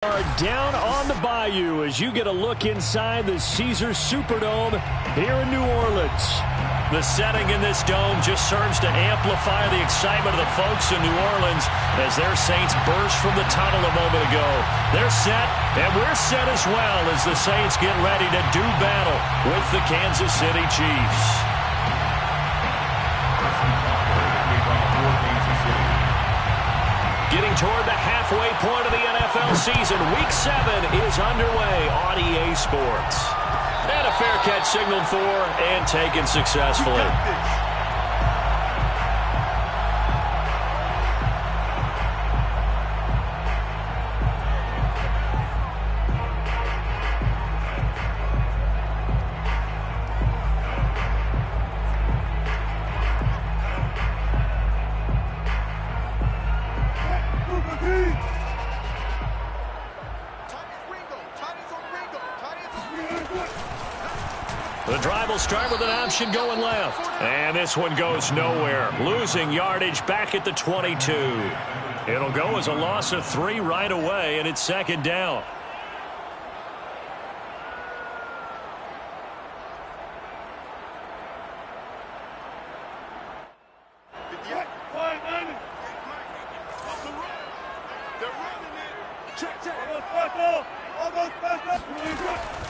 Are down on the bayou as you get a look inside the Caesars Superdome here in New Orleans. The setting in this dome just serves to amplify the excitement of the folks in New Orleans as their Saints burst from the tunnel a moment ago. They're set, and we're set as well as the Saints get ready to do battle with the Kansas City Chiefs. Getting toward the halfway point of the NFL season, Week 7 is underway on EA Sports. And a fair catch signaled for and taken successfully. The drive will start with an option going left. And this one goes nowhere. Losing yardage back at the 22. It'll go as a loss of 3 right away, and it's second down.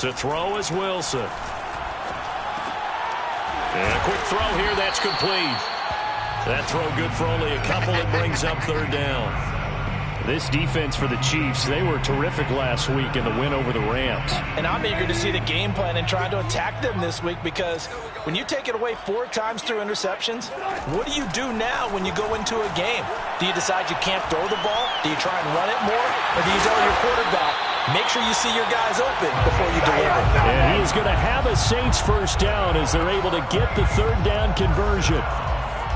To throw is Wilson. And a quick throw here, that's complete. That throw good for only a couple. It brings up third down. This defense for the Chiefs, they were terrific last week in the win over the Rams. And I'm eager to see the game plan and try to attack them this week, because when you take it away 4 times through interceptions, what do you do now when you go into a game? Do you decide you can't throw the ball? Do you try and run it more? Or do you tell your quarterback, make sure you see your guys open before you deliver? And he is going to have a Saints first down as they're able to get the third down conversion.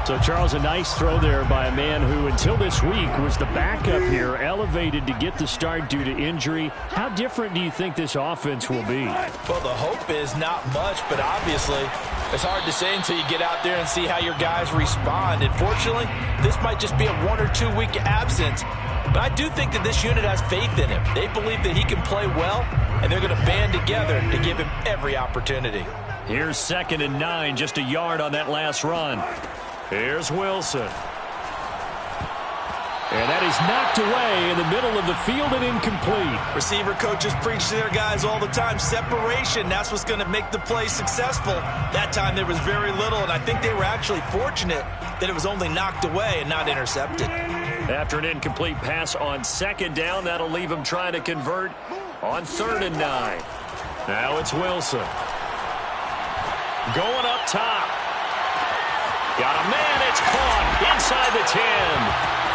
So, Charles, a nice throw there by a man who, until this week, was the backup here, elevated to get the start due to injury. How different do you think this offense will be? Well, the hope is not much, but obviously it's hard to say until you get out there and see how your guys respond. And fortunately, this might just be a 1 or 2 week absence. But I do think that this unit has faith in him. They believe that he can play well, and they're going to band together to give him every opportunity. Here's 2nd and 9, just a yard on that last run. Here's Wilson. And that is knocked away in the middle of the field and incomplete. Receiver coaches preach to their guys all the time. Separation, that's what's going to make the play successful. That time there was very little, and I think they were actually fortunate that it was only knocked away and not intercepted. After an incomplete pass on 2nd down, that'll leave him trying to convert on 3rd and 9. Now it's Wilson. Going up top. Got a man, it's caught inside the 10.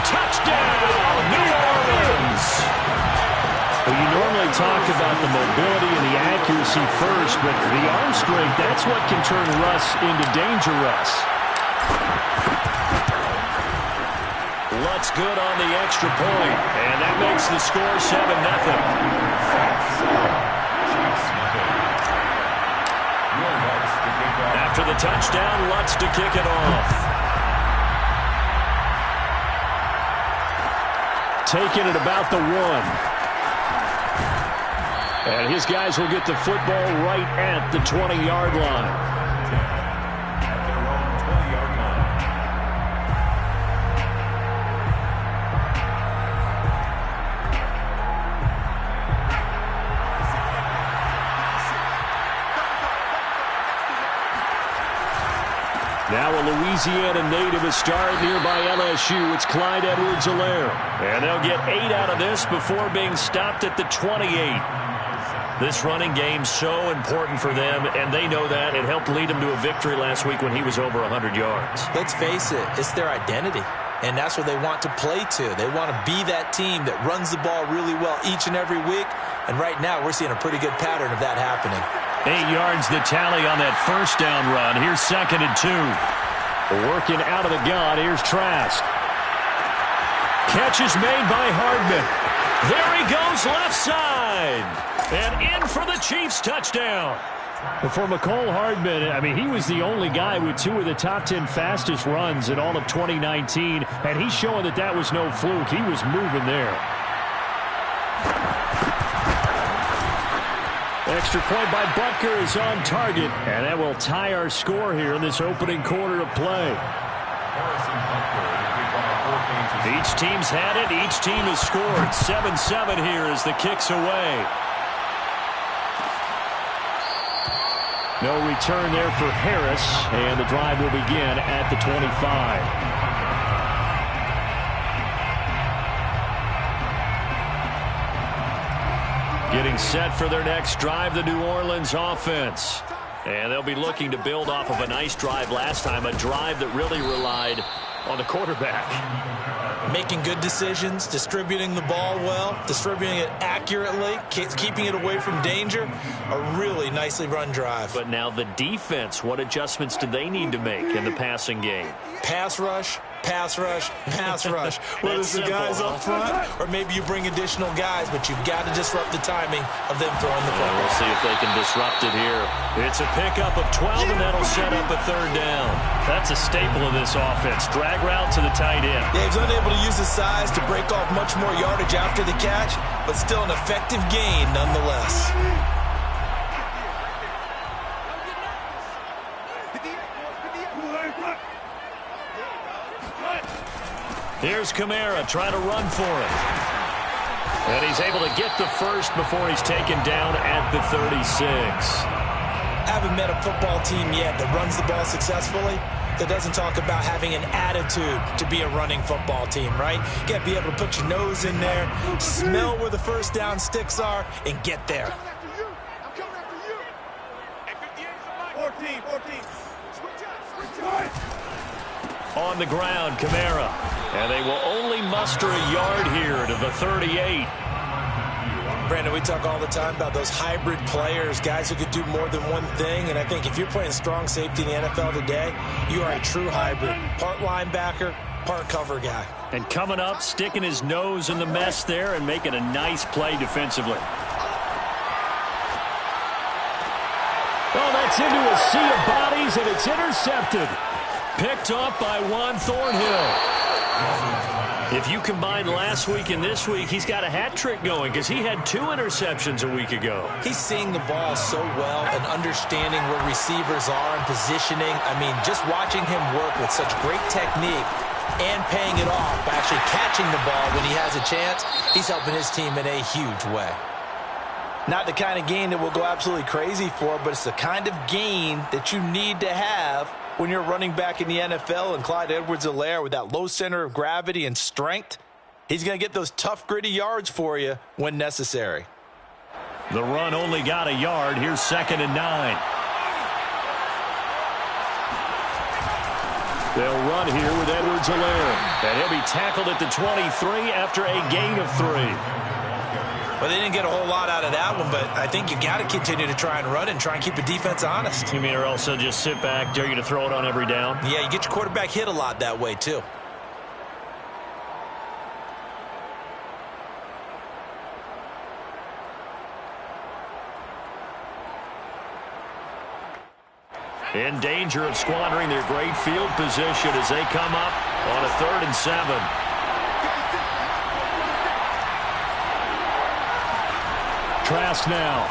Touchdown, New Orleans. Well, you normally talk about the mobility and the accuracy first, but the arm strength, that's what can turn Russ into danger Russ. Lutz good on the extra point, and that makes the score 7-0. After the touchdown, Lutz to kick it off. Taking it about the 1. And his guys will get the football right at the 20-yard line. Now a Louisiana native is starting here by LSU. It's Clyde Edwards-Helaire. And they'll get 8 out of this before being stopped at the 28. This running game so important for them, and they know that. It helped lead them to a victory last week when he was over 100 yards. Let's face it, it's their identity, and that's what they want to play to. They want to be that team that runs the ball really well each and every week, and right now we're seeing a pretty good pattern of that happening. 8 yards the tally on that first down run. Here's 2nd and 2. Working out of the gun. Here's Trask. Catch is made by Hardman. There he goes left side. And in for the Chiefs touchdown. For McCole Hardman, I mean, he was the only guy with 2 of the top 10 fastest runs in all of 2019. And he's showing that that was no fluke. He was moving there. Extra point by Butker is on target, and that will tie our score here in this opening quarter of play. Each team's had it. Each team has scored. 7-7 here as the kick's away. No return there for Harris, and the drive will begin at the 25. Getting set for their next drive, the New Orleans offense. And they'll be looking to build off of a nice drive last time, a drive that really relied on the quarterback. Making good decisions, distributing the ball well, distributing it accurately, keeping it away from danger. A really nicely run drive. But now the defense, what adjustments do they need to make in the passing game? Pass rush, pass rush, pass rush. Whether it's the guys up front or maybe you bring additional guys, but you've got to disrupt the timing of them throwing the ball. We'll see if they can disrupt it here. It's a pickup of 12, and that'll set up a third down. That's a staple of this offense. Drag route to the tight end. Yeah, he's unable to use his size to break off much more yardage after the catch, but still an effective gain nonetheless. Here's Kamara trying to run for it. And he's able to get the first before he's taken down at the 36. I haven't met a football team yet that runs the ball successfully that doesn't talk about having an attitude to be a running football team, right? You got to be able to put your nose in there, smell where the first down sticks are, and get there. I'm coming after you. Hey, 58 14. On the ground, Kamara. And they will only muster a yard here to the 38. Brandon, we talk all the time about those hybrid players, guys who could do more than one thing. And I think if you're playing strong safety in the NFL today, you are a true hybrid. Part linebacker, part cover guy. And coming up, sticking his nose in the mess there and making a nice play defensively. Oh, that's into a sea of bodies, and it's intercepted. Picked up by Juan Thornhill. If you combine last week and this week, he's got a hat trick going because he had 2 interceptions a week ago. He's seeing the ball so well and understanding where receivers are and positioning. I mean, just watching him work with such great technique and paying it off by actually catching the ball when he has a chance, he's helping his team in a huge way. Not the kind of gain that we'll go absolutely crazy for, but it's the kind of gain that you need to have when you're running back in the NFL. And Clyde Edwards-Helaire, with that low center of gravity and strength, he's going to get those tough, gritty yards for you when necessary. The run only got a yard. Here's 2nd and 9. They'll run here with Edwards-Helaire. And he'll be tackled at the 23 after a gain of 3. Well, they didn't get a whole lot out of that one, but I think you got to continue to try and run and try and keep the defense honest. You mean, or else they'll just sit back, dare you to throw it on every down? Yeah, you get your quarterback hit a lot that way, too. In danger of squandering their great field position as they come up on a 3rd and 7. Trask now.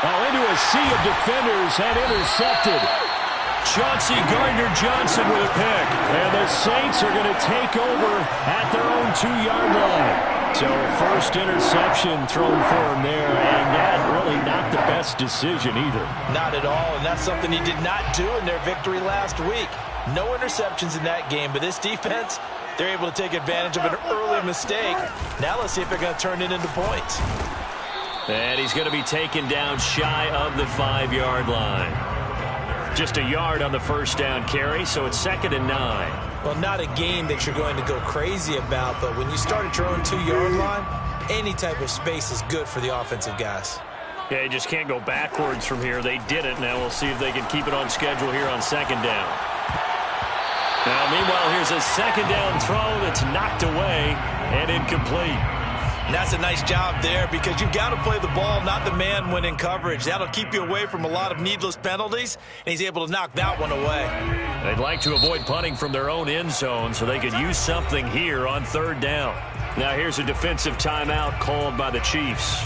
Oh, into a sea of defenders and intercepted. Chauncey Gardner-Johnson with a pick. And the Saints are going to take over at their own 2-yard line. So first interception thrown for him there, and that really not the best decision either. Not at all, and that's something he did not do in their victory last week. No interceptions in that game, but this defense, they're able to take advantage of an early mistake. Now let's see if they're going to turn it into points. And he's going to be taken down shy of the 5-yard line. Just a yard on the first down carry, so it's 2nd and 9. Well, not a game that you're going to go crazy about, but when you start at your own 2-yard line, any type of space is good for the offensive guys. Yeah, you just can't go backwards from here. They did it. Now we'll see if they can keep it on schedule here on 2nd down. Now, meanwhile, here's a 2nd down throw that's knocked away and incomplete. And that's a nice job there because you've got to play the ball, not the man when in coverage. That'll keep you away from a lot of needless penalties, and he's able to knock that one away. They'd like to avoid punting from their own end zone so they could use something here on third down. Now here's a defensive timeout called by the Chiefs.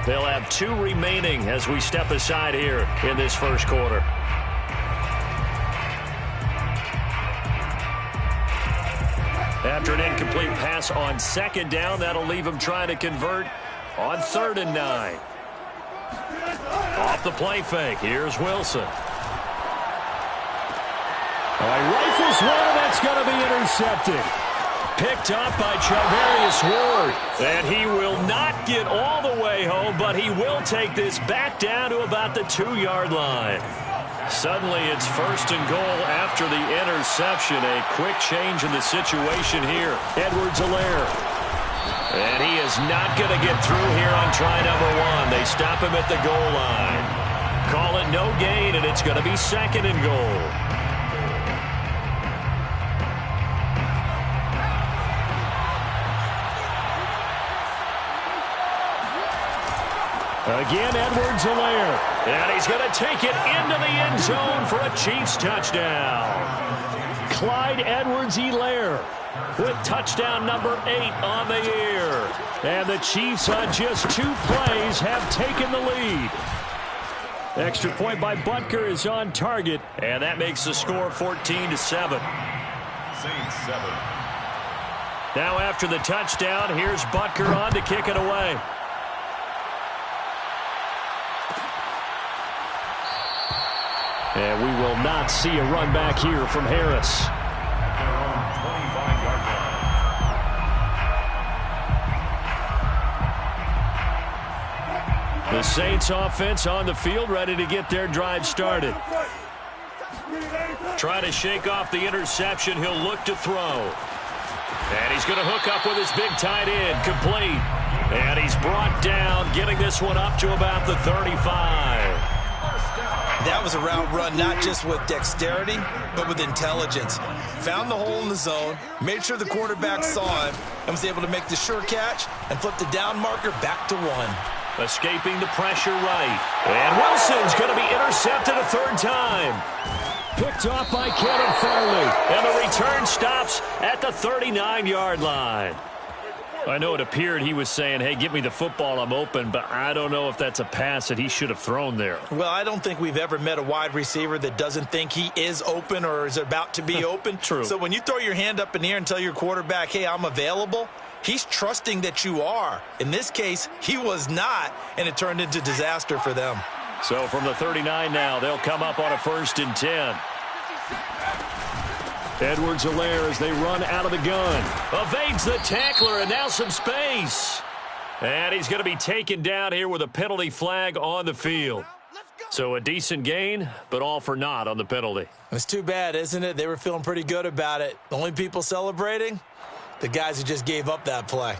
They'll have 2 remaining as we step aside here in this first quarter. After an incomplete pass on second down, that'll leave him trying to convert on 3rd and 9. Off the play fake, here's Wilson. Rifles one, that's going to be intercepted. Picked up by Charvarius Ward. And he will not get all the way home, but he will take this back down to about the 2-yard line. Suddenly it's 1st and goal after the interception. A quick change in the situation here. Edwards-Helaire. And he is not going to get through here on try number 1. They stop him at the goal line. Call it no gain, and it's going to be 2nd and goal. Again, Edwards-Helaire. And he's going to take it into the end zone for a Chiefs touchdown. Clyde Edwards-Helaire with touchdown number 8 on the year. And the Chiefs on just 2 plays have taken the lead. Extra point by Butker is on target. And that makes the score 14-7. Saints 7. Now after the touchdown, here's Butker on to kick it away. And we will not see a run back here from Harris. The Saints offense on the field, ready to get their drive started. Trying to shake off the interception. He'll look to throw. And he's going to hook up with his big tight end. Complete. And he's brought down, getting this one up to about the 35. That was a route run not just with dexterity, but with intelligence. Found the hole in the zone, made sure the quarterback saw him, and was able to make the sure catch and flip the down marker back to 1. Escaping the pressure right. And Wilson's going to be intercepted a 3rd time. Picked off by Kevin Farley. And the return stops at the 39-yard line. I know it appeared he was saying, hey, get me the football, I'm open, but I don't know if that's a pass that he should have thrown there. Well, I don't think we've ever met a wide receiver that doesn't think he is open or is about to be open. True. So when you throw your hand up in the air and tell your quarterback, hey, I'm available, he's trusting that you are. In this case, he was not, and it turned into disaster for them. So from the 39 now, they'll come up on a 1st and 10. Edwards-Helaire as they run out of the gun. Evades the tackler, and now some space. And he's going to be taken down here with a penalty flag on the field. So a decent gain, but all for naught on the penalty. It's too bad, isn't it? They were feeling pretty good about it. The only people celebrating? The guys who just gave up that play.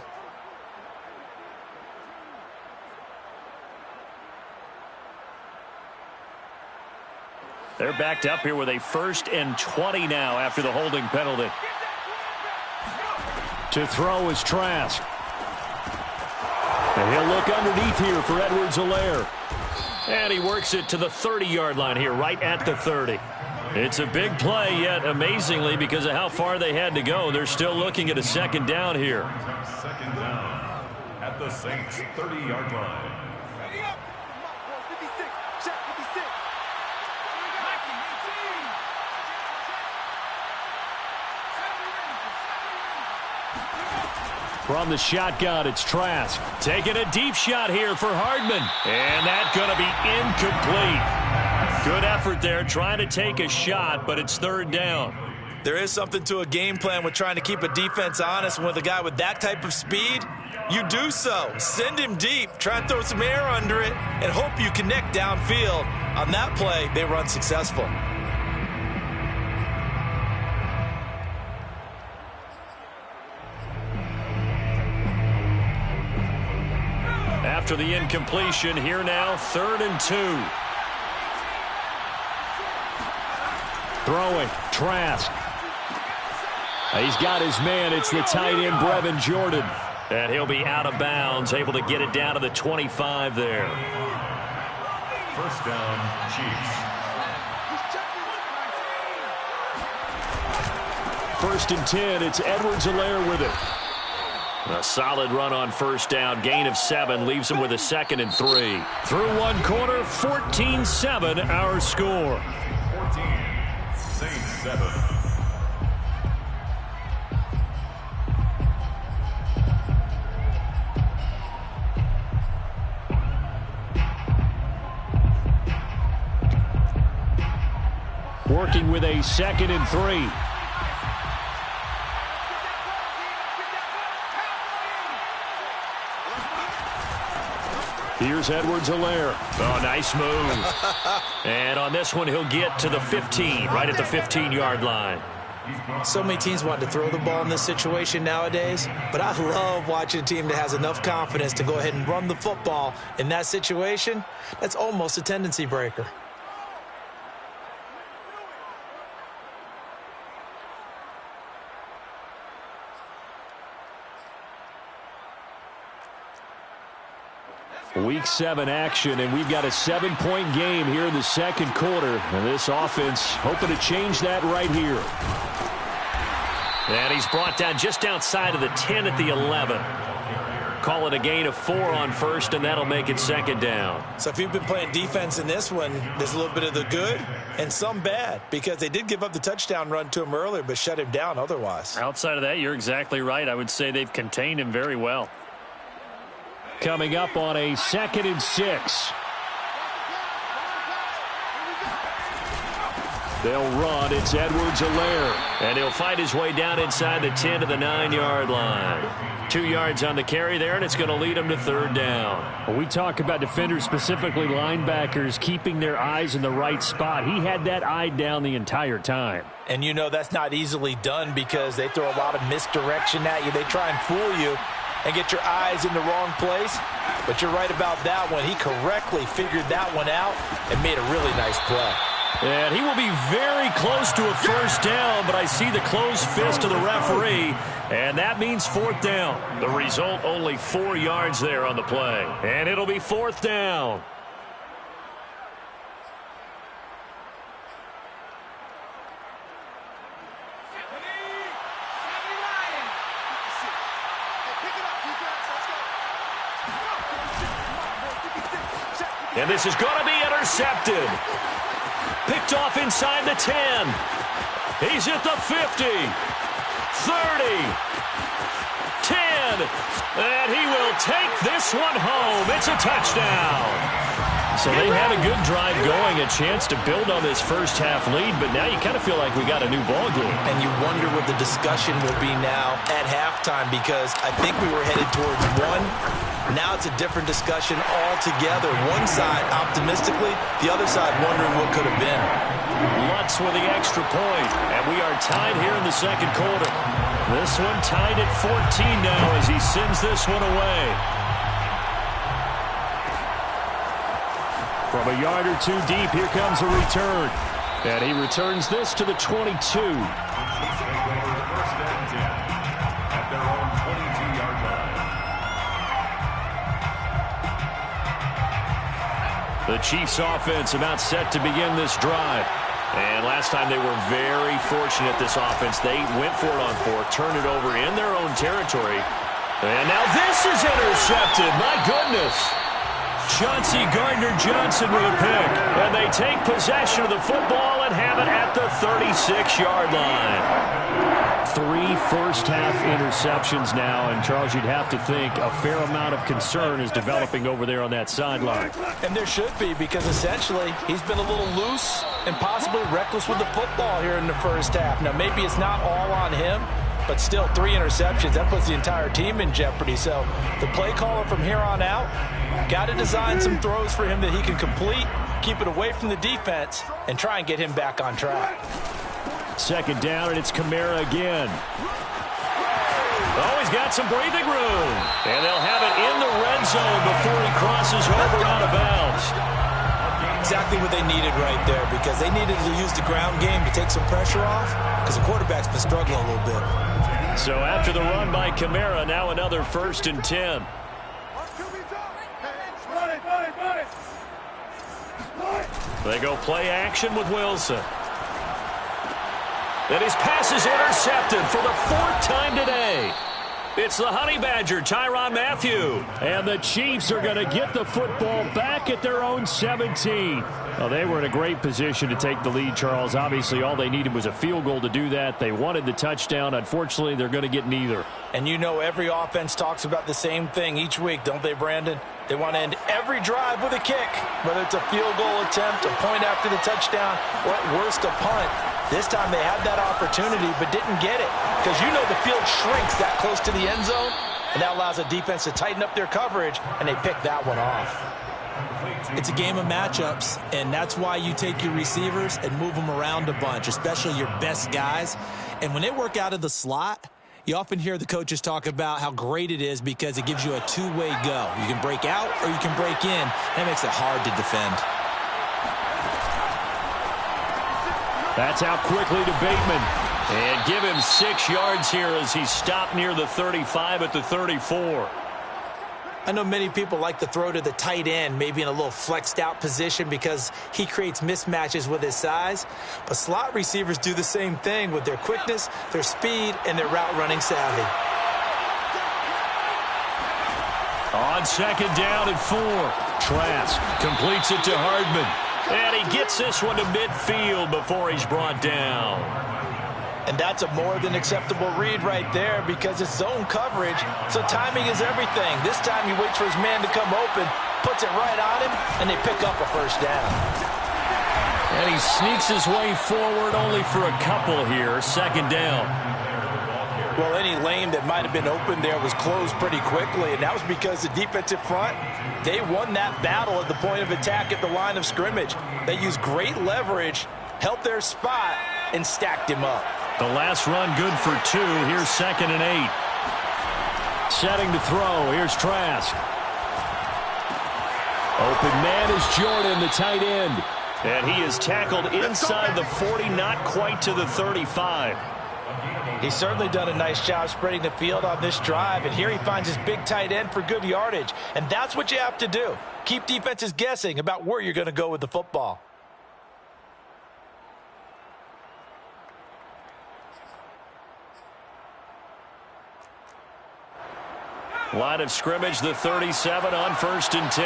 They're backed up here with a 1st and 20 now after the holding penalty. To throw is Trask. And he'll look underneath here for Edwards-Helaire. And he works it to the 30-yard line here, right at the 30. It's a big play, yet amazingly, because of how far they had to go, they're still looking at a 2nd down here. 2nd down at the Saints' 30-yard line. From the shotgun, it's Trask. Taking a deep shot here for Hardman. And that's going to be incomplete. Good effort there, trying to take a shot, but it's 3rd down. There is something to a game plan with trying to keep a defense honest. With a guy with that type of speed, you do so. Send him deep, try and throw some air under it, and hope you connect downfield. On that play, they run successful. After the incompletion, here now, 3rd and 2. Throwing, Trask. He's got his man. It's the tight end, Brevin Jordan. And he'll be out of bounds, able to get it down to the 25 there. First down, Chiefs. First and 10, it's Edwards-Helaire with it. A solid run on first down, gain of 7, leaves him with a 2nd and 3. Through one quarter, 14-7 our score. 14, Saints 7. Working with a 2nd and 3. Here's Edwards-Helaire. Oh, nice move. And on this one, he'll get to the 15, right at the 15-yard line. So many teams want to throw the ball in this situation nowadays, but I love watching a team that has enough confidence to go ahead and run the football in that situation. That's almost a tendency breaker. Week 7 action, and we've got a 7-point game here in the second quarter. And this offense hoping to change that right here. And he's brought down just outside of the 10 at the 11. Call it a gain of 4 on first, and that'll make it 2nd down. So if you've been playing defense in this one, there's a little bit of the good and some bad, because they did give up the touchdown run to him earlier, but shut him down otherwise. Outside of that, you're exactly right. I would say they've contained him very well. Coming up on a 2nd and 6. They'll run. It's Edwards-Helaire. And he'll fight his way down inside the 10 to the 9-yard line. 2 yards on the carry there, and it's going to lead him to 3rd down. Well, we talk about defenders, specifically linebackers, keeping their eyes in the right spot. He had that eye down the entire time. And you know that's not easily done because they throw a lot of misdirection at you. They try and fool you and get your eyes in the wrong place. But you're right about that one. He correctly figured that one out and made a really nice play. And he will be very close to a first down, but I see the closed fist of the referee, and that means 4th down. The result, only 4 yards there on the play. And it'll be 4th down. And this is going to be intercepted. Picked off inside the 10. He's at the 50. 30. 10. And he will take this one home. It's a touchdown. So they had a good drive going, a chance to build on this first half lead, but now you kind of feel like we got a new ball game. And you wonder what the discussion will be now at halftime, because I think we were headed towards one. Now it's a different discussion altogether. One side optimistically, the other side wondering what could have been. Lutz with the extra point, and we are tied here in the second quarter. This one tied at 14 now as he sends this one away. From a yard or two deep, here comes a return. And he returns this to the 22. First and 10 at their own 22-yard line. The Chiefs offense about set to begin this drive. And last time they were very fortunate, this offense. They went for it on 4, turned it over in their own territory. And now this is intercepted. My goodness. Chauncey Gardner-Johnson with a pick. And they take possession of the football and have it at the 36-yard line. 3 first-half interceptions now. And, Charles, you'd have to think a fair amount of concern is developing over there on that sideline. And there should be, because essentially he's been a little loose and possibly reckless with the football here in the first half. Now, maybe it's not all on him, but still 3 interceptions. That puts the entire team in jeopardy. So the play caller from here on out got to design some throws for him that he can complete, keep it away from the defense, and try and get him back on track. Second down, and it's Kamara again. Oh, he's got some breathing room. And they'll have it in the red zone before he crosses over out of bounds. Exactly what they needed right there, because they needed to use the ground game to take some pressure off, because the quarterback's been struggling a little bit. So after the run by Kamara, now another 1st and 10. They go play action with Wilson. And his pass is intercepted for the 4th time today. It's the Honey Badger, Tyrann Mathieu. And the Chiefs are going to get the football back at their own 17. Well, they were in a great position to take the lead, Charles. Obviously, all they needed was a field goal to do that. They wanted the touchdown. Unfortunately, they're going to get neither. And you know every offense talks about the same thing each week, don't they, Brandon? They want to end every drive with a kick, whether it's a field goal attempt, a point after the touchdown, or at worst a punt. This time they had that opportunity but didn't get it because you know the field shrinks that close to the end zone, and that allows the defense to tighten up their coverage, and they pick that one off. It's a game of matchups, and that's why you take your receivers and move them around a bunch, especially your best guys. And when they work out of the slot, you often hear the coaches talk about how great it is because it gives you a two-way go. You can break out or you can break in. That makes it hard to defend. That's out quickly to Bateman. And give him 6 yards here as he stopped near the 35 at the 34. I know many people like to throw to the tight end, maybe in a little flexed out position because he creates mismatches with his size. But slot receivers do the same thing with their quickness, their speed, and their route running savvy. On 2nd down and 4. Trask completes it to Hardman. And he gets this one to midfield before he's brought down. And that's a more than acceptable read right there because it's zone coverage, so timing is everything. This time he waits for his man to come open, puts it right on him, and they pick up a 1st down. And he sneaks his way forward only for a couple here. 2nd down. Well, any lane that might have been open there was closed pretty quickly, and that was because the defensive front, they won that battle at the point of attack at the line of scrimmage. They used great leverage, held their spot, and stacked him up. The last run good for 2. Here's 2nd and 8. Setting to throw. Here's Trask. Open man is Jordan, the tight end. And he is tackled inside the 40, not quite to the 35. He's certainly done a nice job spreading the field on this drive, and here he finds his big tight end for good yardage. And that's what you have to do. Keep defenses guessing about where you're going to go with the football. Line of scrimmage, the 37 on 1st and 10.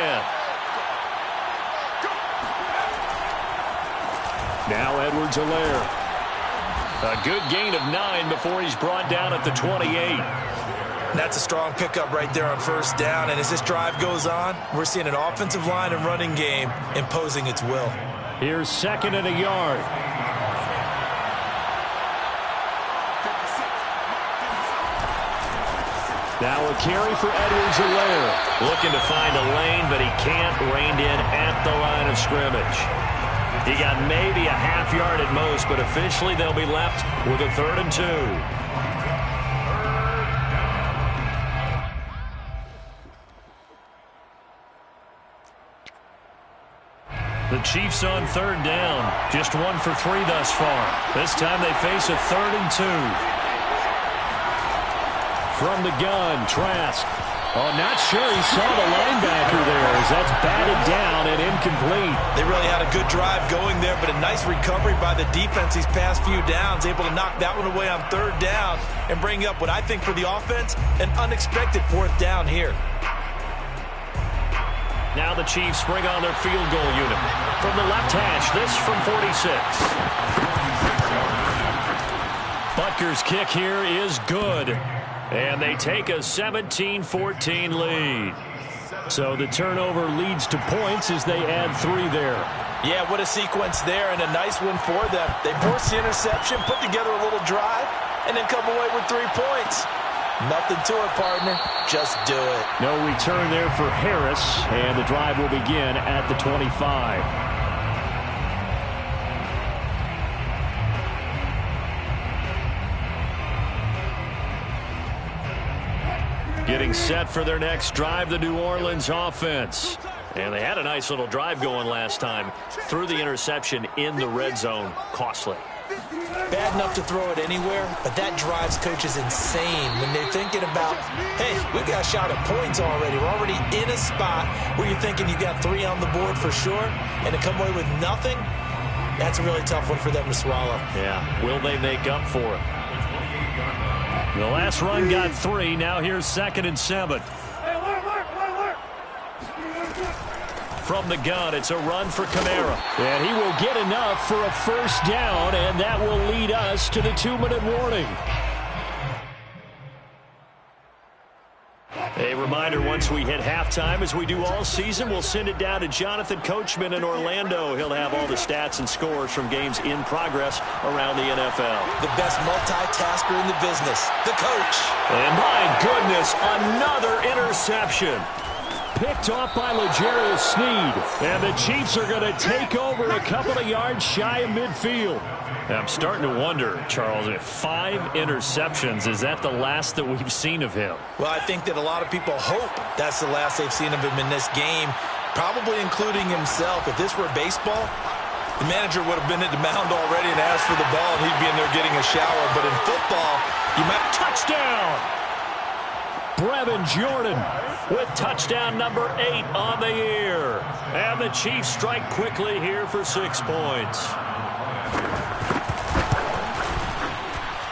Now Edwards-Helaire. A good gain of 9 before he's brought down at the 28. That's a strong pickup right there on 1st down, and as this drive goes on, we're seeing an offensive line and running game imposing its will. Here's 2nd and a yard. Now a carry for Edwards-Helaire. Looking to find a lane, but he can't. Reined in at the line of scrimmage. He got maybe a half yard at most, but officially they'll be left with a 3rd and 2. The Chiefs on 3rd down. Just 1 for 3 thus far. This time they face a 3rd and 2. From the gun, Trask. Oh, not sure he saw the linebacker there as that's batted down and incomplete. They really had a good drive going there, but a nice recovery by the defense these past few downs, able to knock that one away on 3rd down and bring up what I think for the offense, an unexpected 4th down here. Now the Chiefs bring on their field goal unit. From the left hash, this from 46. Butker's kick here is good. And they take a 17-14 lead. So the turnover leads to points as they add 3 there. Yeah, what a sequence there, and a nice one for them. They force the interception, put together a little drive, and then come away with 3 points. Nothing to it, partner. Just do it. No return there for Harris, and the drive will begin at the 25. Getting set for their next drive, the New Orleans offense. And they had a nice little drive going last time. Threw the interception in the red zone. Costly. Bad enough to throw it anywhere, but that drives coaches insane when they're thinking about, hey, we got a shot at points already. We're already in a spot where you're thinking you got 3 on the board for sure, and to come away with nothing, that's a really tough one for them to swallow. Yeah, will they make up for it? The last run got 3. Now here's 2nd and 7. From the gun, it's a run for Kamara. And he will get enough for a first down, and that will lead us to the 2-minute warning. A reminder, once we hit halftime, as we do all season, we'll send it down to Jonathan Coachman in Orlando. He'll have all the stats and scores from games in progress around the NFL. The best multitasker in the business, the coach. And my goodness, another interception. Picked off by L'Jarius Sneed. And the Chiefs are going to take over a couple of yards shy of midfield. I'm starting to wonder, Charles, if 5 interceptions, is that the last that we've seen of him? Well, I think that a lot of people hope that's the last they've seen of him in this game, probably including himself. If this were baseball, the manager would have been at the mound already and asked for the ball, and he'd be in there getting a shower. But in football, you might... Touchdown! Brevin Jordan with touchdown number 8 on the year. And the Chiefs strike quickly here for 6 points.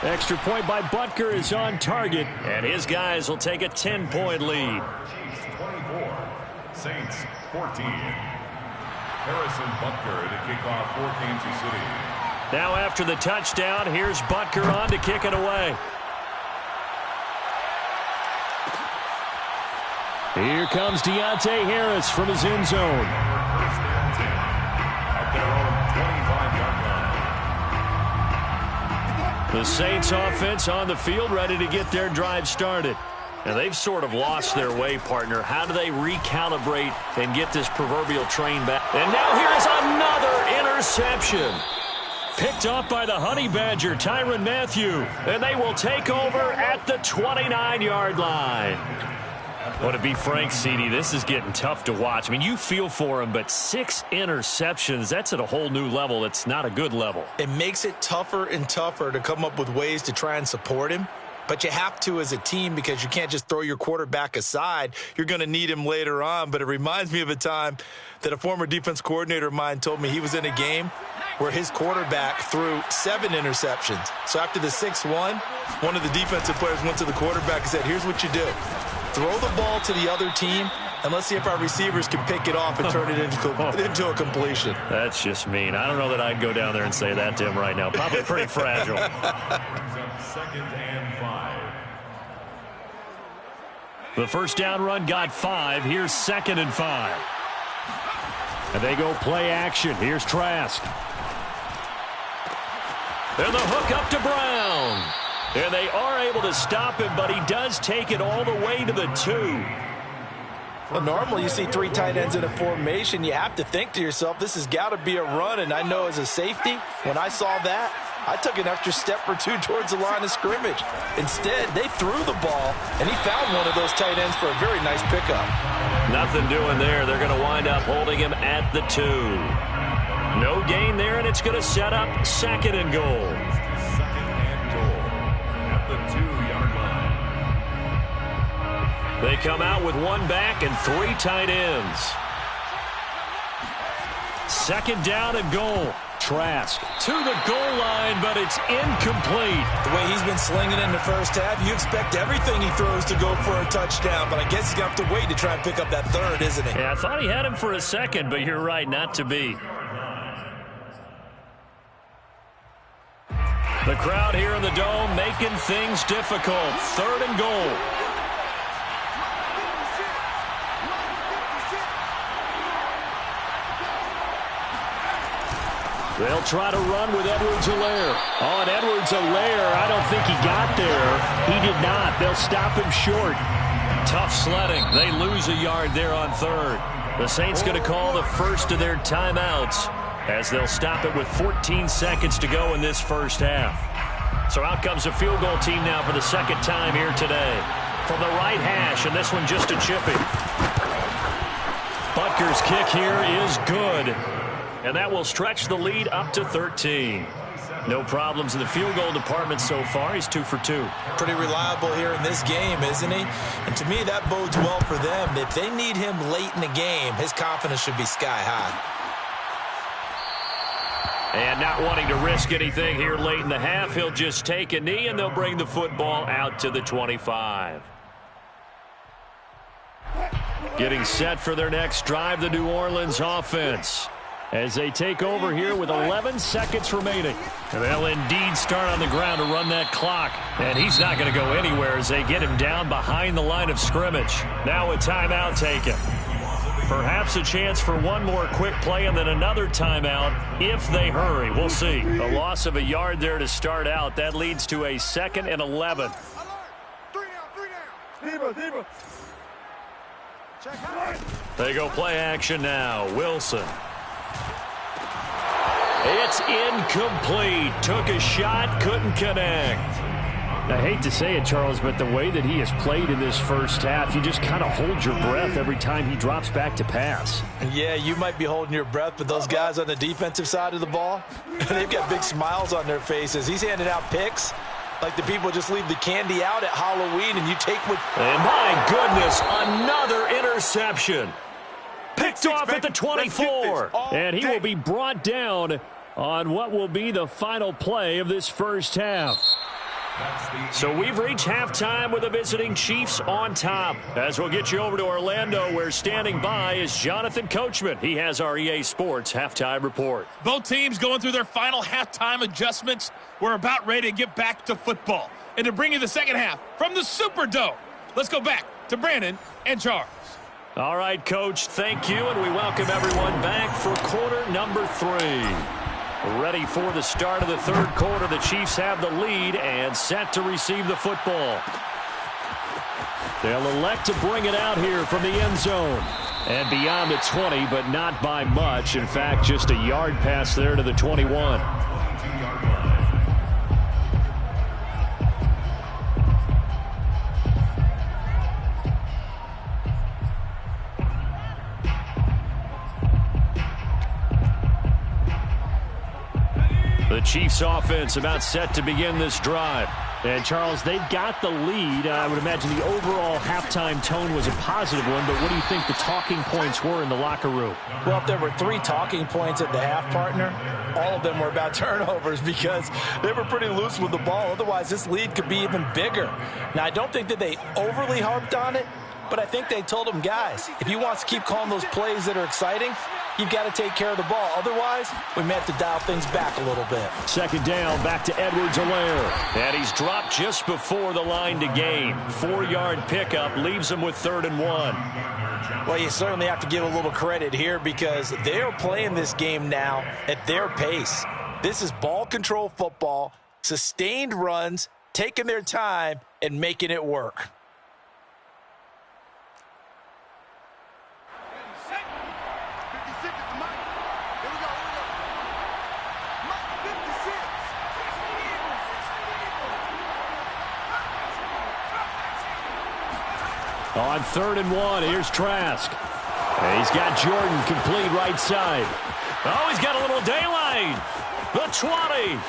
Extra point by Butker is on target, and his guys will take a 10-point lead. Chiefs 24, Saints 14. Harrison Butker to kick off for Kansas City. Now after the touchdown, here's Butker on to kick it away. Here comes Deontay Harris from his end zone. At their own 25-yard line. The Saints offense on the field, ready to get their drive started. And they've sort of lost their way, partner. How do they recalibrate and get this proverbial train back? And now here's another interception. Picked off by the Honey Badger, Tyrann Mathieu. And they will take over at the 29-yard line. Well, to be frank, CD, this is getting tough to watch. I mean, you feel for him, but 6 interceptions, that's at a whole new level. It's not a good level. It makes it tougher and tougher to come up with ways to try and support him. But you have to as a team because you can't just throw your quarterback aside. You're going to need him later on. But it reminds me of a time that a former defense coordinator of mine told me he was in a game where his quarterback threw 7 interceptions. So after the 6-1, one of the defensive players went to the quarterback and said, here's what you do. Throw the ball to the other team, and let's see if our receivers can pick it off and turn it into a completion. That's just mean. I don't know that I'd go down there and say that to him right now. Probably pretty fragile. 2nd and 5. The first down run got 5. Here's 2nd and 5. And they go play action. Here's Trask. And the hook up to Brown. And they are able to stop him, but he does take it all the way to the 2. Well, normally you see 3 tight ends in a formation. You have to think to yourself, this has got to be a run. And I know as a safety, when I saw that, I took an extra step or 2 towards the line of scrimmage. Instead, they threw the ball, and he found one of those tight ends for a very nice pickup. Nothing doing there. They're going to wind up holding him at the 2. No gain there, and it's going to set up 2nd and goal. The 2-yard line. They come out with 1 back and 3 tight ends. 2nd down and goal. Trask to the goal line, but it's incomplete. The way he's been slinging in the first half, you expect everything he throws to go for a touchdown, but I guess he's going to have to wait to try and pick up that 3rd, isn't he? Yeah, I thought he had him for a second, but you're right, not to be. The crowd here in the Dome making things difficult. 3rd and goal. They'll try to run with Edwards-Helaire. Oh, and Edwards-Helaire, I don't think he got there. He did not. They'll stop him short. Tough sledding. They lose a yard there on 3rd. The Saints going to call the first of their timeouts as they'll stop it with 14 seconds to go in this first half. So out comes a field goal team now for the 2nd time here today. From the right hash, and this one just a chippy. Butker's kick here is good. And that will stretch the lead up to 13. No problems in the field goal department so far. He's 2 for 2. Pretty reliable here in this game, isn't he? And to me, that bodes well for them. If they need him late in the game, his confidence should be sky high. And not wanting to risk anything here late in the half, he'll just take a knee, and they'll bring the football out to the 25. Getting set for their next drive, the New Orleans offense, as they take over here with 11 seconds remaining. And they'll indeed start on the ground to run that clock. And he's not going to go anywhere as they get him down behind the line of scrimmage. Now a timeout taken. Perhaps a chance for one more quick play and then another timeout if they hurry. We'll see. A loss of a yard there to start out. That leads to a 2nd and 11. They go play action now. Wilson. It's incomplete. Took a shot, couldn't connect. I hate to say it, Charles, but the way that he has played in this first half, you just kind of hold your breath every time he drops back to pass. Yeah, you might be holding your breath, but those guys on the defensive side of the ball, they've got big smiles on their faces. He's handing out picks like the people just leave the candy out at Halloween and you take what... And my goodness, another interception. Picked off at the 24. And he will be brought down on what will be the final play of this first half. So we've reached halftime with the visiting Chiefs on top. As we'll get you over to Orlando, where standing by is Jonathan Coachman. He has our EA Sports halftime report. Both teams going through their final halftime adjustments. We're about ready to get back to football. And to bring you the second half from the Superdome, let's go back to Brandon and Charles. All right, Coach, thank you, and we welcome everyone back for quarter number 3. Ready for the start of the third quarter. The Chiefs have the lead and set to receive the football. They'll elect to bring it out here from the end zone. And beyond the 20, but not by much. In fact, just a yard pass there to the 21. The Chiefs offense about set to begin this drive. And, Charles, they've got the lead. I would imagine the overall halftime tone was a positive one, but what do you think the talking points were in the locker room? Well, if there were 3 talking points at the half, partner, all of them were about turnovers because they were pretty loose with the ball. Otherwise, this lead could be even bigger. Now, I don't think that they overly harped on it, but I think they told them, guys, if you want to keep calling those plays that are exciting, you've got to take care of the ball. Otherwise, we may have to dial things back a little bit. Second down, back to Edwards-Helaire. And he's dropped just before the line to gain. 4-yard pickup leaves him with 3rd and 1. Well, you certainly have to give a little credit here because they're playing this game now at their pace. This is ball control football, sustained runs, taking their time, and making it work. On 3rd and 1, here's Trask. And he's got Jordan complete right side. Oh, he's got a little daylight. The 20.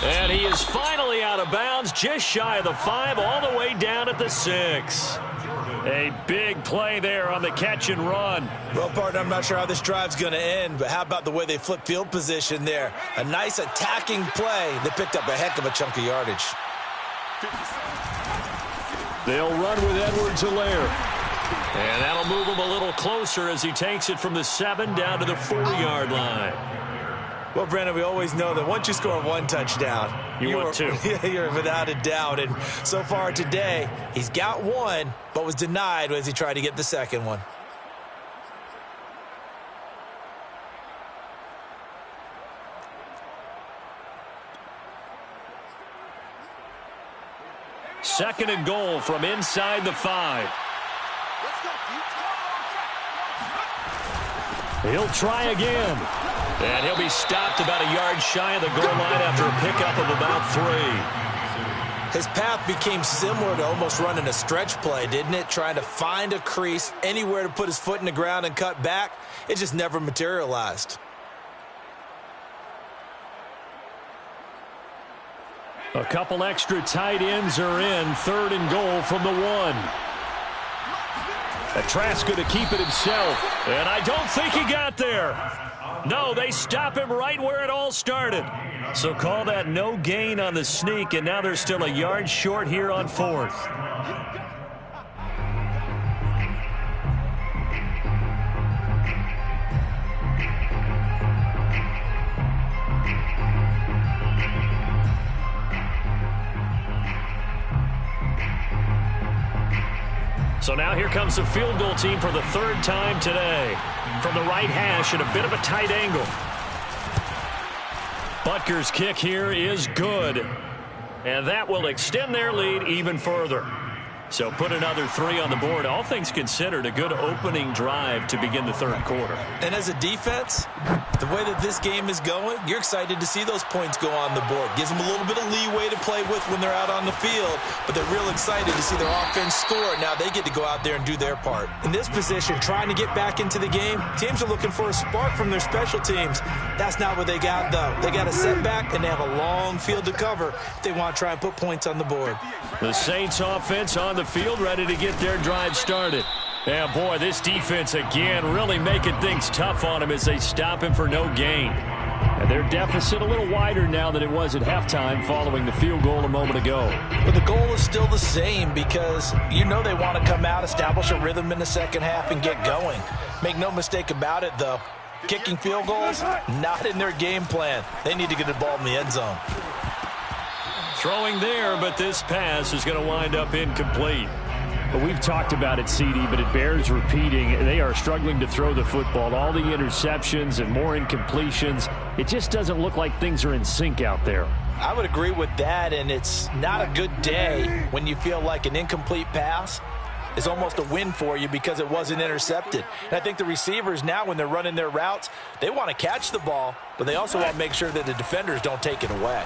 And he is finally out of bounds, just shy of the 5, all the way down at the 6. A big play there on the catch and run. Well, partner, I'm not sure how this drive's going to end, but how about the way they flip field position there? A nice attacking play that picked up a heck of a chunk of yardage. They'll run with Edwards-Helaire. And that'll move him a little closer as he takes it from the 7 down to the 4-yard line. Well, Brandon, we always know that once you score 1 touchdown, want 2. You're without a doubt. And so far today, he's got 1, but was denied as he tried to get the second one. Second and goal from inside the 5. He'll try again. And he'll be stopped about a yard shy of the goal line after a pickup of about 3. His path became similar to almost running a stretch play, didn't it? Trying to find a crease, anywhere to put his foot in the ground and cut back. It just never materialized. A couple extra tight ends are in. 3rd and goal from the 1. Trask going to keep it himself. And I don't think he got there. No, they stop him right where it all started. So call that no gain on the sneak, and now they're still a yard short here on 4th. So now here comes the field goal team for the 3rd time today. From the right hash at a bit of a tight angle. Butker's kick here is good. And that will extend their lead even further. So put another 3 on the board. All things considered, a good opening drive to begin the 3rd quarter. And as a defense, the way that this game is going, you're excited to see those points go on the board. Gives them a little bit of leeway to play with when they're out on the field, but they're real excited to see their offense score. Now they get to go out there and do their part. In this position, trying to get back into the game, teams are looking for a spark from their special teams. That's not what they got, though. They got a setback, and they have a long field to cover if they want to try and put points on the board. The Saints offense on the field, ready to get their drive started. Yeah, boy, this defense again really making things tough on him as they stop him for no gain. And their deficit a little wider now than it was at halftime following the field goal a moment ago. But the goal is still the same because you know they want to come out, establish a rhythm in the second half, and get going. Make no mistake about it, though. Kicking field goals, not in their game plan. They need to get the ball in the end zone. Throwing there, but this pass is going to wind up incomplete. Well, we've talked about it, CD, but it bears repeating. They are struggling to throw the football. All the interceptions and more incompletions. It just doesn't look like things are in sync out there. I would agree with that, and it's not a good day when you feel like an incomplete pass is almost a win for you because it wasn't intercepted. And I think the receivers now, when they're running their routes, they want to catch the ball, but they also want to make sure that the defenders don't take it away.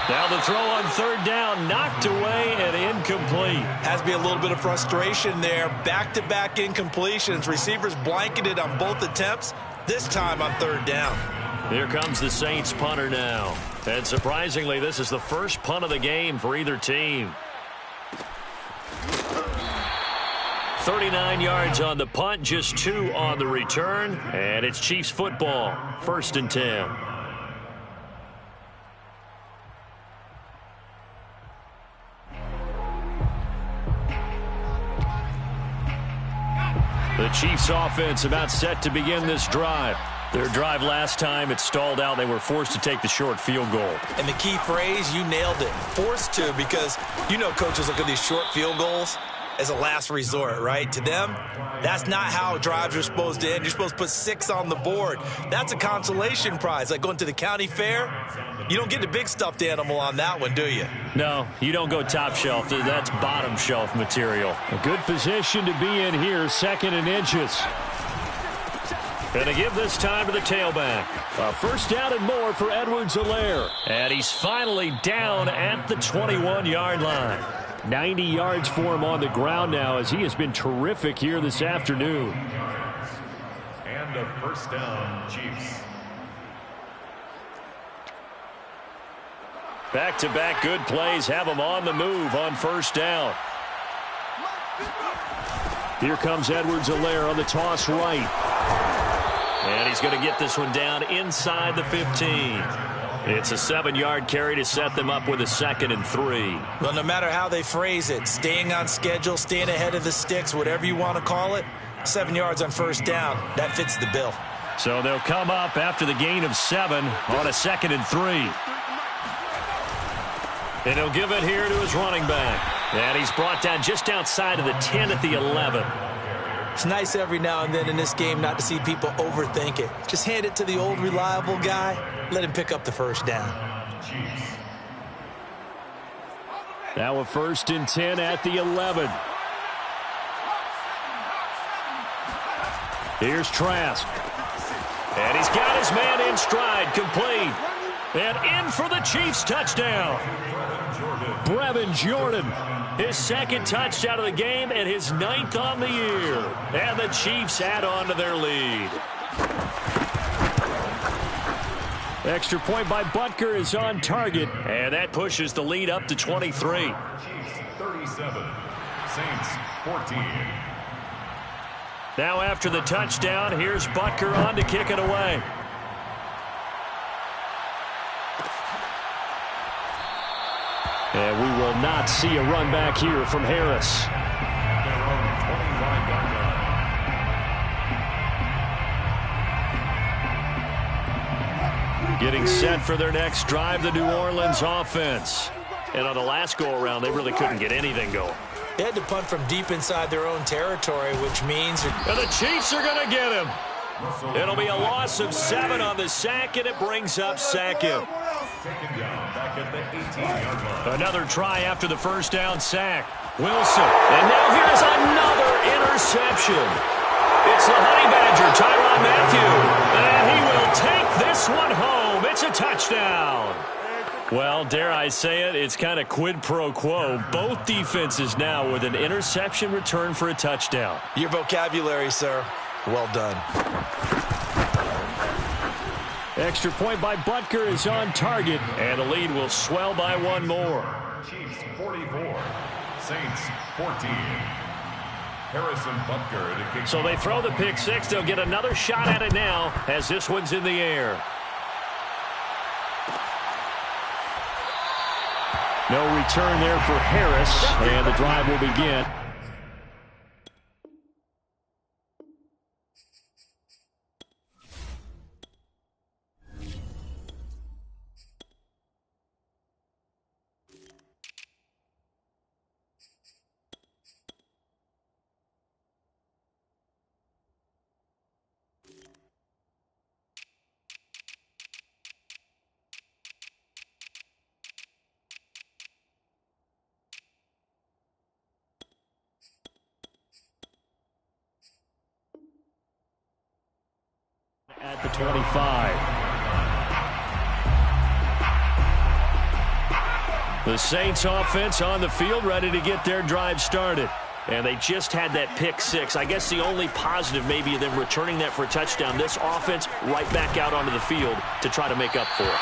Now the throw on 3rd down, knocked away and incomplete. Has to be a little bit of frustration there. Back-to-back incompletions. Receivers blanketed on both attempts, this time on 3rd down. Here comes the Saints punter now. And surprisingly, this is the first punt of the game for either team. 39 yards on the punt, just 2 on the return. And it's Chiefs football, 1st and 10. The Chiefs offense about set to begin this drive. Their drive last time, it stalled out. They were forced to take the short field goal. And the key phrase, you nailed it. Forced to, because you know coaches look at these short field goals as a last resort, right? To them, that's not how drives are supposed to end. You're supposed to put 6 on the board. That's a consolation prize. Like going to the county fair, you don't get the big stuffed animal on that one, do you? No, you don't go top shelf. That's bottom shelf material. A good position to be in here, 2nd and inches. Going to give this time to the tailback. A 1st down and more for Edwards-Helaire. And he's finally down at the 21-yard line. 90 yards for him on the ground now as he has been terrific here this afternoon. And a 1st down, Chiefs. Back-to-back good plays have him on the move on 1st down. Here comes Edwards-Helaire on the toss right. And he's going to get this one down inside the 15. It's a 7-yard carry to set them up with a 2nd and 3. Well, no matter how they phrase it, staying on schedule, staying ahead of the sticks, whatever you want to call it, 7 yards on 1st down, that fits the bill. So they'll come up after the gain of 7 on a 2nd and 3. And he'll give it here to his running back. And he's brought down just outside of the 10 at the 11. It's nice every now and then in this game not to see people overthink it. Just hand it to the old reliable guy. Let him pick up the 1st down. Now a 1st and 10 at the 11. Here's Trask. And he's got his man in stride, complete. And in for the Chiefs touchdown. Brevin Jordan, his 2nd touchdown of the game and his 9th on the year. And the Chiefs add on to their lead. Extra point by Butker is on target, and that pushes the lead up to 23. Chiefs 37, Saints 14. Now after the touchdown, here's Butker on to kick it away. And we will not see a run back here from Harris. Their own 25-yard line. Getting set for their next drive, the New Orleans offense. And on the last go-around, they really couldn't get anything going. They had to punt from deep inside their own territory, which means... And the Chiefs are going to get him. It'll be a loss of 7 on the sack, and it brings up Sackett. Taken down back at the 18-yard line. Another try after the first down sack. Wilson. And now here's another interception. It's the Honey Badger, Tyrann Mathieu. And he will take this one home. It's a touchdown. Well, dare I say it, it's kind of quid pro quo. Both defenses now with an interception return for a touchdown. Your vocabulary, sir. Well done. Extra point by Butker is on target, and the lead will swell by 1 more. Chiefs 44, Saints 14. Harrison Butker to kick. So they throw the pick six. They'll get another shot at it now as this one's in the air. No return there for Harris, and the drive will begin. At the 25. The Saints offense on the field, ready to get their drive started. And they just had that pick six. I guess the only positive maybe of them returning that for a touchdown. This offense right back out onto the field to try to make up for it.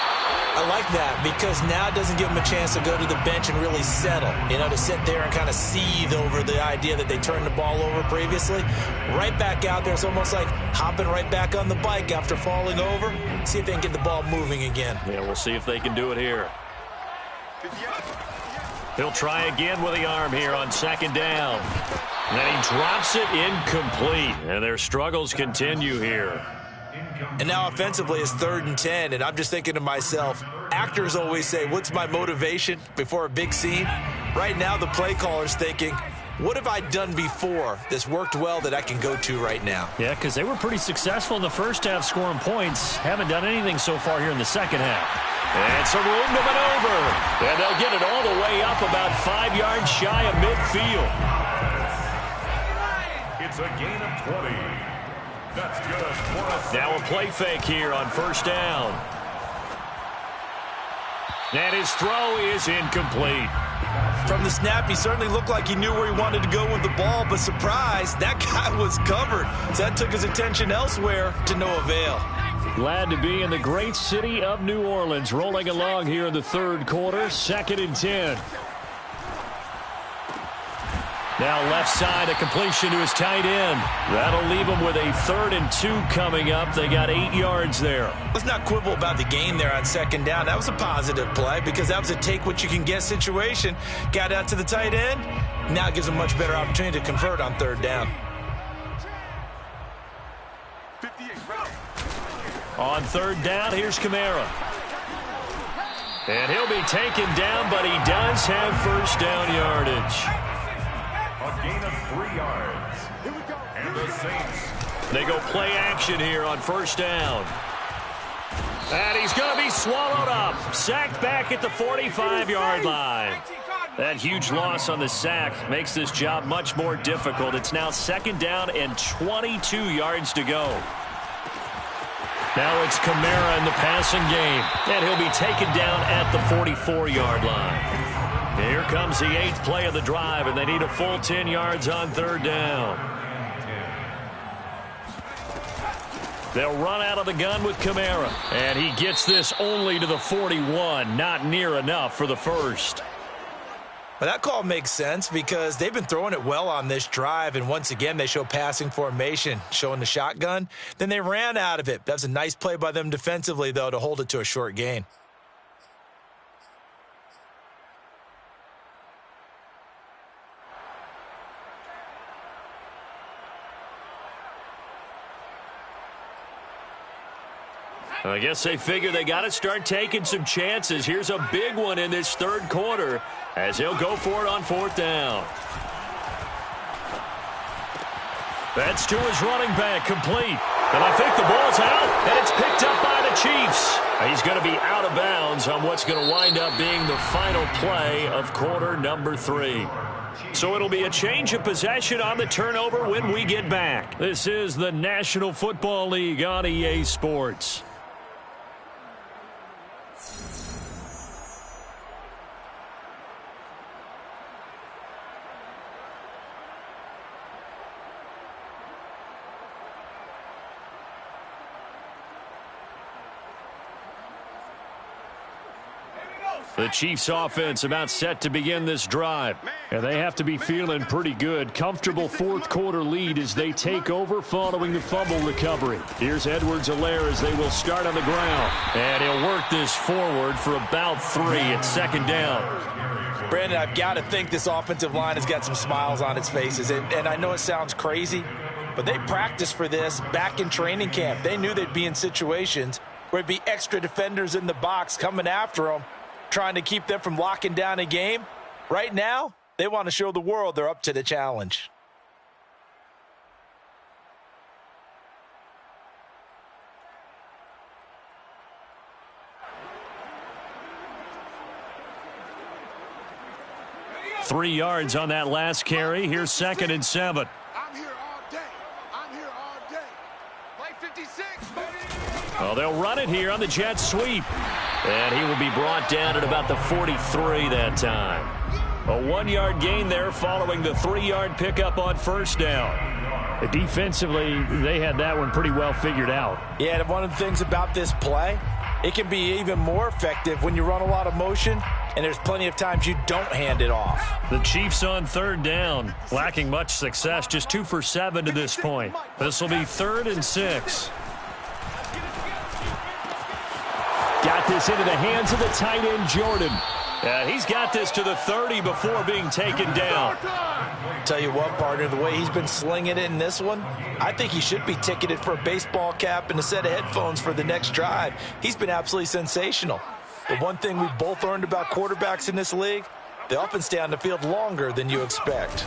I like that because now it doesn't give them a chance to go to the bench and really settle. You know, to sit there and kind of seethe over the idea that they turned the ball over previously. Right back out there. It's almost like hopping right back on the bike after falling over. See if they can get the ball moving again. Yeah, we'll see if they can do it here. He'll try again with the arm here on second down. And then he drops it incomplete. And their struggles continue here. And now offensively it's 3rd and 10. And I'm just thinking to myself, actors always say, what's my motivation before a big scene? Right now the play caller's thinking, what have I done before that's worked well that I can go to right now? Yeah, because they were pretty successful in the first half scoring points. Haven't done anything so far here in the second half. And some room to maneuver. And they'll get it all the way up about 5 yards shy of midfield. It's a gain of 20. That's good for us. Now a play fake here on first down. And his throw is incomplete. From the snap, he certainly looked like he knew where he wanted to go with the ball, but surprise, that guy was covered. So that took his attention elsewhere to no avail. Glad to be in the great city of New Orleans, rolling along here in the third quarter, 2nd and 10. Now left side, a completion to his tight end. That'll leave him with a 3rd and 2 coming up. They got 8 yards there. Let's not quibble about the gain there on second down. That was a positive play because that was a take-what-you-can-get situation. Got out to the tight end. Now it gives him a much better opportunity to convert on 3rd down. On 3rd down, here's Kamara. And he'll be taken down, but he does have first down yardage. A gain of 3 yards. And the Saints. They go play action here on first down. And he's going to be swallowed up. Sacked back at the 45-yard line. That huge loss on the sack makes this job much more difficult. It's now 2nd down and 22 yards to go. Now it's Kamara in the passing game. And he'll be taken down at the 44-yard line. Here comes the 8th play of the drive, and they need a full 10 yards on 3rd down. They'll run out of the gun with Kamara. And he gets this only to the 41. Not near enough for the first. Well, that call makes sense because they've been throwing it well on this drive, and once again they show passing formation, showing the shotgun. Then they ran out of it. That's a nice play by them defensively, though, to hold it to a short gain. I guess they figure they got to start taking some chances. Here's a big one in this third quarter as he'll go for it on fourth down. That's to his running back, complete. And I think the ball's out, and it's picked up by the Chiefs. He's going to be out of bounds on what's going to wind up being the final play of quarter number 3. So it'll be a change of possession on the turnover when we get back. This is the National Football League on EA Sports. The Chiefs offense about set to begin this drive. And they have to be feeling pretty good. Comfortable fourth quarter lead as they take over following the fumble recovery. Here's Edwards-Helaire as they will start on the ground. And he'll work this forward for about 3 at second down. Brandon, I've got to think this offensive line has got some smiles on its faces. And I know it sounds crazy, but they practiced for this back in training camp. They knew they'd be in situations where it'd be extra defenders in the box coming after them, trying to keep them from locking down a game. Right now, they want to show the world they're up to the challenge. Three yards on that last carry. Here's 2nd and 7. I'm here all day. I'm here all day. Play 56, baby. Well, they'll run it here on the jet sweep. And he will be brought down at about the 43 that time. A 1-yard gain there following the 3-yard pickup on first down. Defensively, they had that one pretty well figured out. Yeah, and one of the things about this play, it can be even more effective when you run a lot of motion, and there's plenty of times you don't hand it off. The Chiefs on third down, lacking much success, just 2 for 7 to this point. This will be 3rd and 6. Got this into the hands of the tight end, Jordan. He's got this to the 30 before being taken down. Tell you what, partner, the way he's been slinging it in this one, I think he should be ticketed for a baseball cap and a set of headphones for the next drive. He's been absolutely sensational. But one thing we've both learned about quarterbacks in this league, they often stay on the field longer than you expect.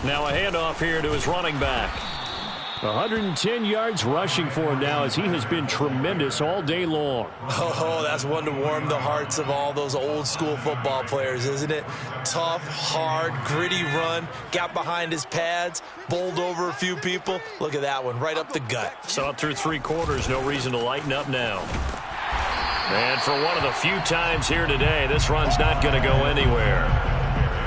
Now a handoff here to his running back. 110 yards rushing for him now as he has been tremendous all day long. Oh, that's one to warm the hearts of all those old school football players, isn't it? Tough, hard, gritty run, got behind his pads, bowled over a few people. Look at that one, right up the gut. Saw it through 3 quarters, no reason to lighten up now. And for one of the few times here today, this run's not going to go anywhere.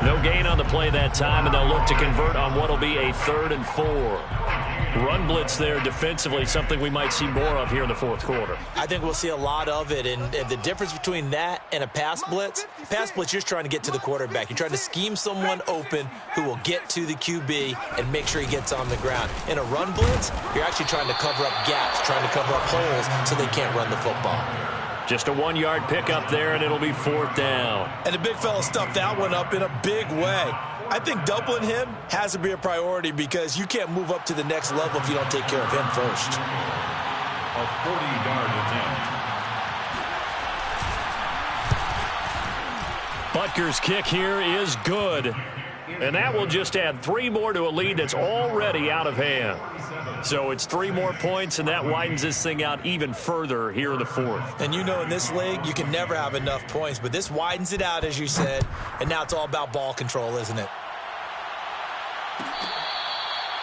No gain on the play that time, and they'll look to convert on what will be a 3rd and 4. Run blitz there defensively, something we might see more of here in the fourth quarter. I think we'll see a lot of it, and the difference between that and a pass blitz, you're just trying to get to the quarterback. You're trying to scheme someone open who will get to the QB and make sure he gets on the ground. In a run blitz, you're actually trying to cover up gaps, trying to cover up holes so they can't run the football. Just a 1-yard pickup there, and it'll be 4th down. And the big fella stuffed that one up in a big way. I think doubling him has to be a priority because you can't move up to the next level if you don't take care of him first. A 40-yard attempt. Butker's kick here is good. And that will just add 3 more to a lead that's already out of hand. So it's 3 more points, and that widens this thing out even further here in the fourth. And you know in this league, you can never have enough points, but this widens it out, as you said, and now it's all about ball control, isn't it?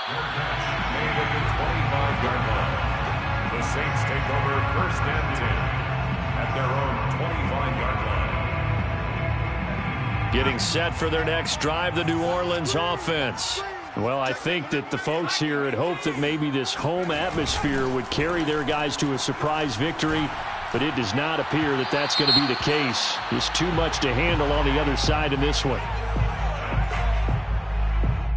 Made at the 25-yard line. The Saints take over 1st and 10 at their own 25-yard line. Getting set for their next drive, the New Orleans offense. Well, I think that the folks here had hoped that maybe this home atmosphere would carry their guys to a surprise victory, but it does not appear that that's going to be the case. There's too much to handle on the other side in this one.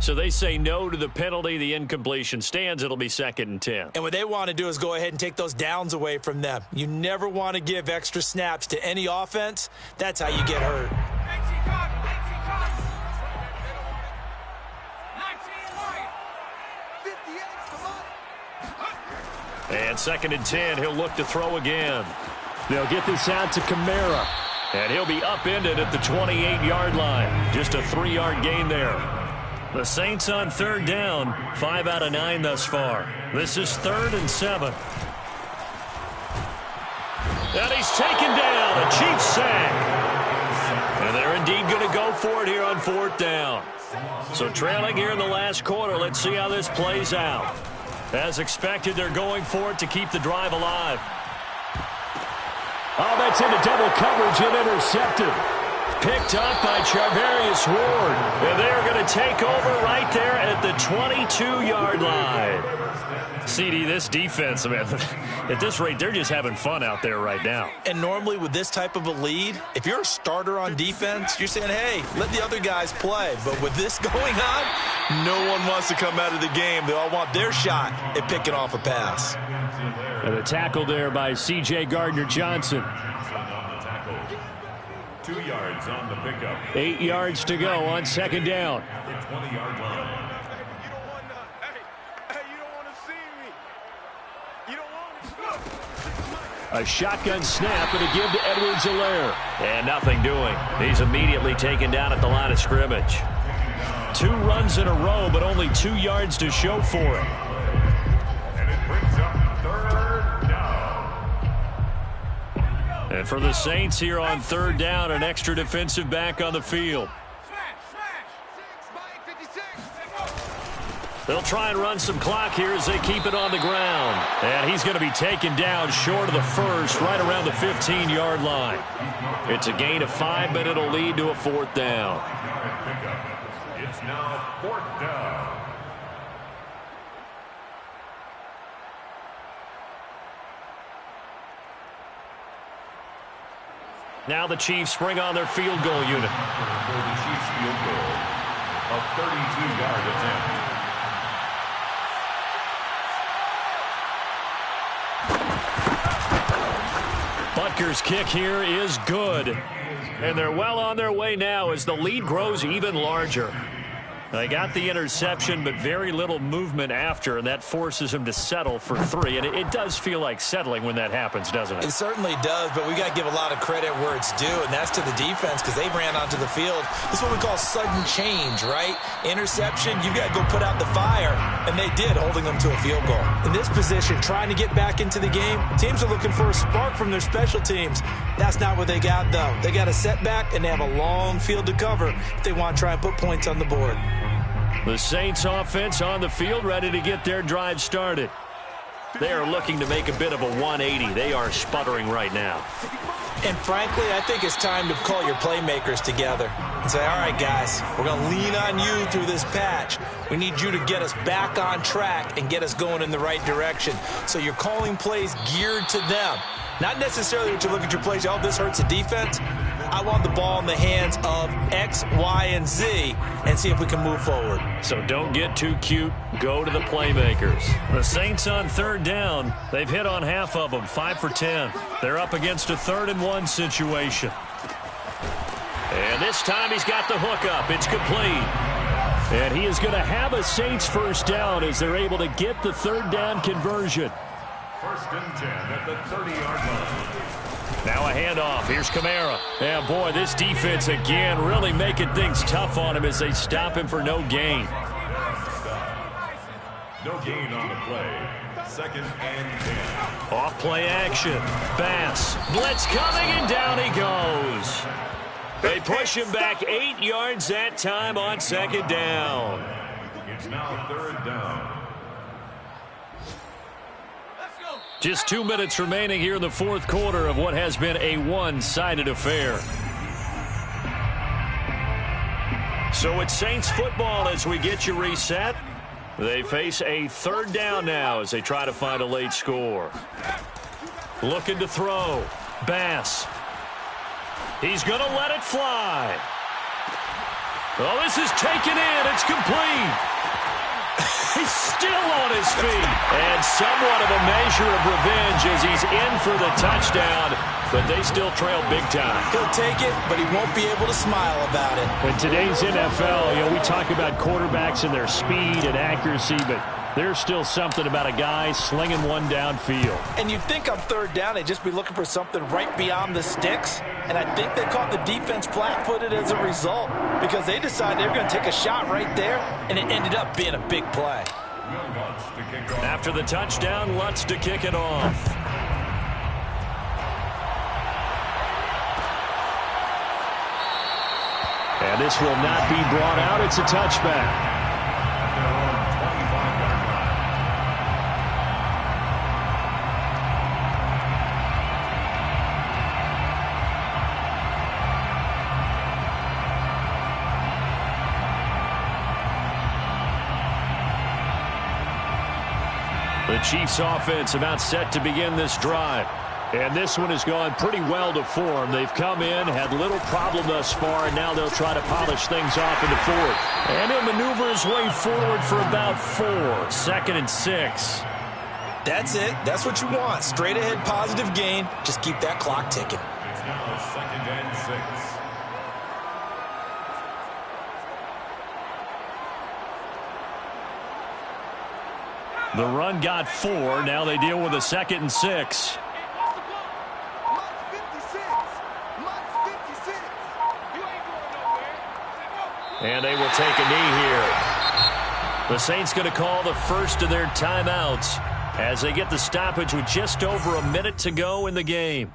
So they say no to the penalty. The incompletion stands. It'll be 2nd and 10. And what they want to do is go ahead and take those downs away from them. You never want to give extra snaps to any offense. That's how you get hurt. And 2nd and 10, he'll look to throw again. They'll get this out to Kamara. And he'll be upended at the 28-yard line. Just a 3-yard gain there. The Saints on 3rd down, 5 out of 9 thus far. This is 3rd and 7. And he's taken down, a Chiefs sack. And they're indeed going to go for it here on 4th down. So trailing here in the last quarter, let's see how this plays out. As expected, they're going for it to keep the drive alive. Oh, that's into double coverage and intercepted. Picked up by Charvarius Ward. And they're going to take over right there at the 22-yard line. CD, this defense, man, at this rate, they're just having fun out there right now. And normally with this type of a lead, if you're a starter on defense, you're saying, hey, let the other guys play. But with this going on, no one wants to come out of the game. They all want their shot at picking off a pass. And a tackle there by C.J. Gardner-Johnson. 2 yards on the pickup. 8 yards to go on 2nd down. 20-yard line. A shotgun snap and a give to Edwards-Helaire. And nothing doing. He's immediately taken down at the line of scrimmage. 2 runs in a row, but only 2 yards to show for it. And it brings up 3rd down. And for the Saints here on 3rd down, an extra defensive back on the field. They'll try and run some clock here as they keep it on the ground. And he's going to be taken down short of the first, right around the 15-yard line. It's a gain of 5, but it'll lead to a 4th down. It's now 4th down. Now the Chiefs bring on their field goal unit. For the Chiefs field goal, a 32-yard attempt. Butker's kick here is good. And they're well on their way now as the lead grows even larger. They got the interception, but very little movement after, and that forces him to settle for 3. And it does feel like settling when that happens, doesn't it? It certainly does, but we got to give a lot of credit where it's due, and that's to the defense because they ran onto the field. This is what we call sudden change, right? Interception, you got to go put out the fire, and they did, holding them to a field goal. In this position, trying to get back into the game, teams are looking for a spark from their special teams. That's not what they got, though. They got a setback, and they have a long field to cover if they want to try and put points on the board. The Saints offense on the field, ready to get their drive started. They are looking to make a bit of a 180. They are sputtering right now. And frankly, I think it's time to call your playmakers together and say, all right, guys, we're going to lean on you through this patch. We need you to get us back on track and get us going in the right direction. So you're calling plays geared to them. Not necessarily that you look at your plays, oh, this hurts the defense. I want the ball in the hands of X, Y, and Z and see if we can move forward. So don't get too cute. Go to the playmakers. The Saints on 3rd down. They've hit on half of them, 5 for 10. They're up against a 3rd and 1 situation. And this time he's got the hook up. It's complete. And he is going to have a Saints 1st down as they're able to get the 3rd down conversion. 1st and 10 at the 30-yard line. Now a handoff. Here's Kamara. And boy, this defense again really making things tough on him as they stop him for no gain. No gain on the play. 2nd and 10. Off play action. Bass. Blitz coming and down he goes. They push him back 8 yards that time on 2nd down. It's now 3rd down. Just 2 minutes remaining here in the 4th quarter of what has been a one-sided affair. So it's Saints football as we get you reset. They face a third down now as they try to find a late score. Looking to throw. Bass. He's going to let it fly. Oh, this is taken in. It's complete. He's still on his feet. And somewhat of a measure of revenge as he's in for the touchdown, but they still trail big time. He'll take it, but he won't be able to smile about it. In today's NFL, we talk about quarterbacks and their speed and accuracy, but there's still something about a guy slinging one downfield. And you'd think on third down they'd just be looking for something right beyond the sticks. And I think they caught the defense flat-footed as a result because they decided they were going to take a shot right there, and it ended up being a big play. After the touchdown, Lutz to kick it off. And this will not be brought out. It's a touchback. The Chiefs offense about set to begin this drive. And this one has gone pretty well to form. They've come in, had little problem thus far, and now they'll try to polish things off in the fourth. And he'll maneuver his way forward for about 4. 2nd and 6. That's it. That's what you want. Straight ahead positive gain. Just keep that clock ticking. It's now 2nd and 6. The run got 4. Now they deal with a 2nd and 6. And they will take a knee here. The Saints going to call the first of their timeouts as they get the stoppage with just over a minute to go in the game.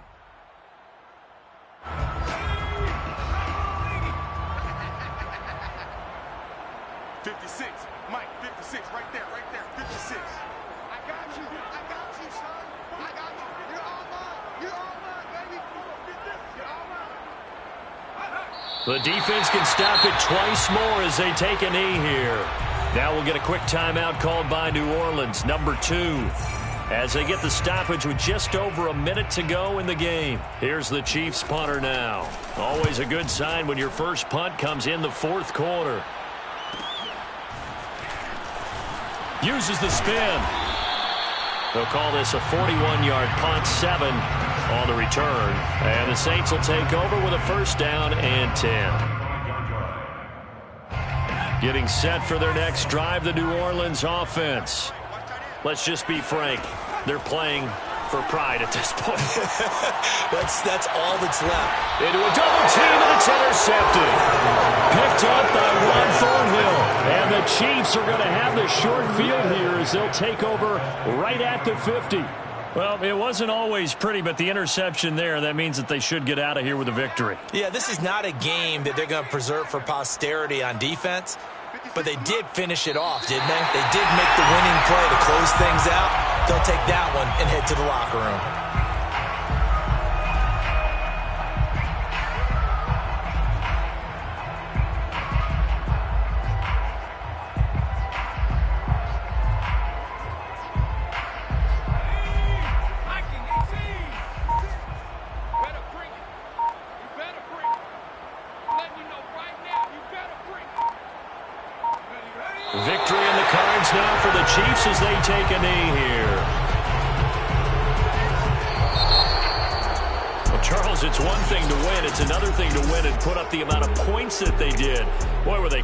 The defense can stop it twice more as they take a knee here. Now we'll get a quick timeout called by New Orleans, number 2, as they get the stoppage with just over a minute to go in the game. Here's the Chiefs punter now. Always a good sign when your first punt comes in the 4th quarter. Uses the spin. They'll call this a 41-yard punt, 7 on the return. And the Saints will take over with a 1st down and 10. Getting set for their next drive, the New Orleans offense. Let's just be frank. They're playing for pride at this point. That's all that's left. Into a double team, and it's intercepted. Picked up by Ron Thornhill. And the Chiefs are going to have the short field here as they'll take over right at the 50. Well, it wasn't always pretty, but the interception there, that means that they should get out of here with a victory. Yeah, this is not a game that they're going to preserve for posterity on defense, but they did finish it off, didn't they? They did make the winning play to close things out. They'll take that one and head to the locker room. Victory in the cards now for the Chiefs as they take a knee here. Well, Charles, it's one thing to win. It's another thing to win and put up the amount of points that they did. Boy, were they